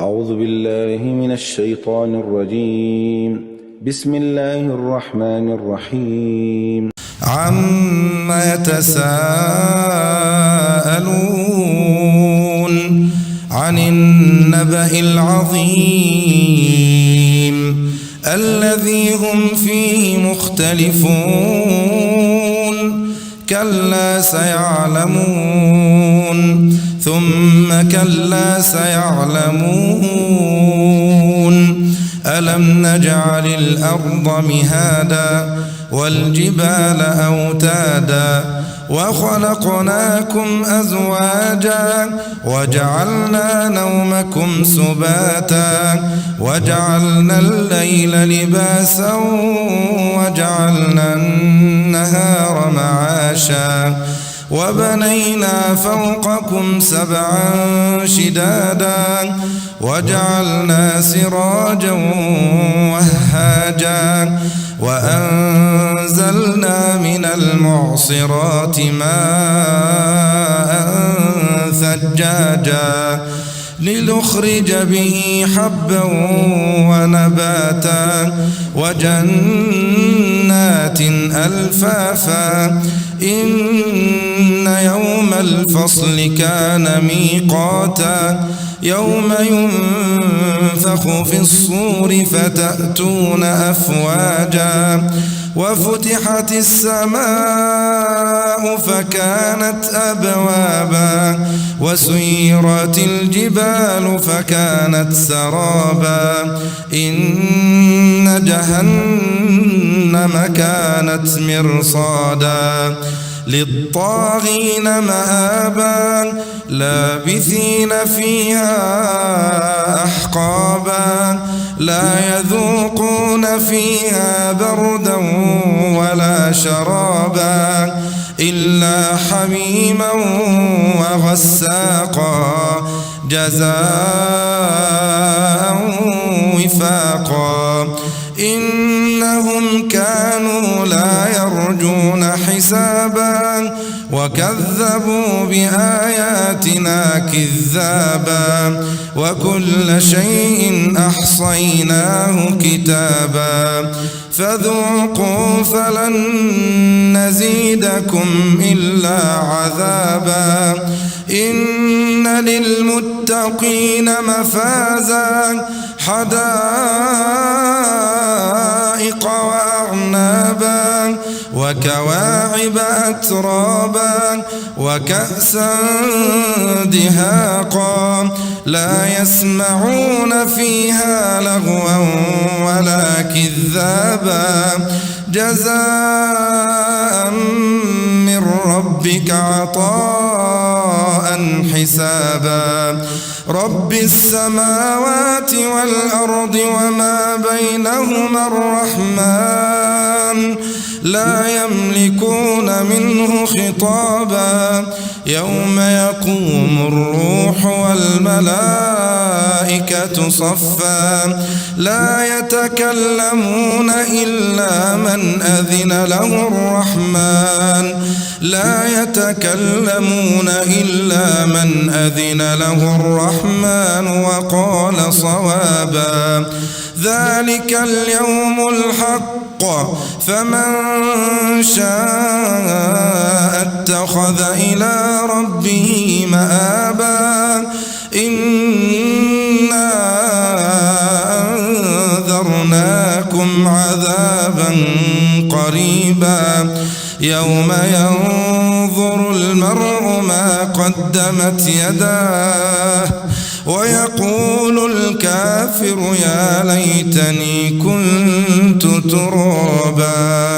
أعوذ بالله من الشيطان الرجيم. بسم الله الرحمن الرحيم. عما يتساءلون عن النبأ العظيم الذي هم فيه مختلفون كلا سيعلمون ثم كلا سيعلمون ألم نجعل الأرض مهادا والجبال أوتادا وخلقناكم أزواجا وجعلنا نومكم سباتا وجعلنا الليل لباسا وجعلنا النهار معاشا وبنينا فوقكم سبعا شدادا وجعلنا سراجا وهاجا وأنزلنا من المعصرات ماء ثجاجا لنخرج به حبا ونباتا وجنات ألفافا إن يوم الفصل كان ميقاتا يوم ينفخ في الصور فتأتون أفواجا وفتحت السماء فكانت أبوابا وسيرت الجبال فكانت سرابا إن جهنم كانت مرصادا للطاغين مآبا لابثين فيها أحقابا لا يذوقون فيها بردا ولا شرابا إلا حميما وغساقا جزاء وفاقا إنهم كانوا لا يرجون حسابا وكذبوا بآياتنا كذابا وكل شيء أحصيناه كتابا فذوقوا فلن نزيدكم إلا عذابا إن للمتقين مفازا حدائق وأعنابا وكواعب أترابا وكأسا دهاقا لا يسمعون فيها لغوا ولا كذابا جزاء من ربك عطاء حسابا رب السماوات والأرض وما بينهما الرحمن لا يملكون منه خطابا يوم يقوم الروح والملائكة صفا لا يتكلمون إلا من أذن له الرحمن لا يتكلمون إلا من أذن له الرحمن وقال صوابا ذلك اليوم الحق فمن شاء اتخذ إلى ربه مآبا إنا أنذرناكم عذابا قريبا يوم ينظر المرء ما قدمت يداه ويقول الكافر يا ليتني كنت ترابا.